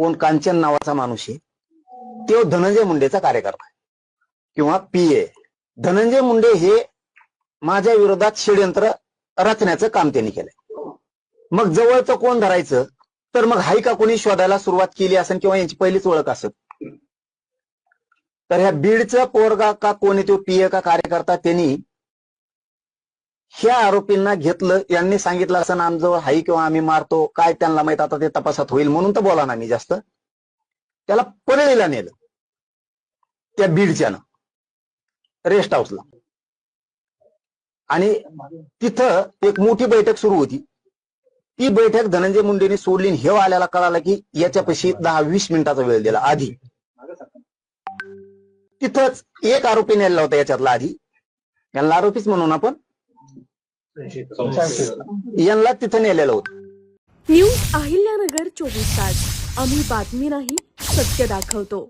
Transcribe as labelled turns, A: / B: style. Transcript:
A: कोण कांचन नावाचा माणूस आहे, तो धनंजय मुंडेचा कार्यकर्ता आहे किंवा पीए. धनंजय मुंडे हे माझ्या विरोधात षडयंत्र रचण्याचं काम त्यांनी केलंय. मग जवळचं कोण धरायचं, तर मग हाय का कोणी शोधायला सुरुवात केली असेल किंवा यांची पहिलीच ओळख असत. तर ह्या बीडचं पोरगा का कोणी तो पीए का कार्यकर्ता, त्यांनी ह्या आरोपींना घेतलं. यांनी सांगितलं असं आमजवळ हाई किंवा आम्ही मारतो, काय त्यांना माहित, आता ते तपासात होईल म्हणून तर बोला ना मी जास्त. त्याला परळीला नेलं, त्या बीडच्यानं रेस्ट हाऊसला, आणि तिथं एक मोठी बैठक सुरू होती. ती बैठक धनंजय मुंडेंनी सोडली. हे आल्याला कळालं की याच्यापाशी 10-20 मिनिटाचा वेळ दिला. आधी तिथंच एक आरोपी नेला होता याच्यातला, आधी यांना आरोपीच म्हणून आपण यांना तिथं नेलेलं होतं.
B: न्यूज अहिल्यानगर 24 तास, आम्ही बातमी नाही सत्य दाखवतो.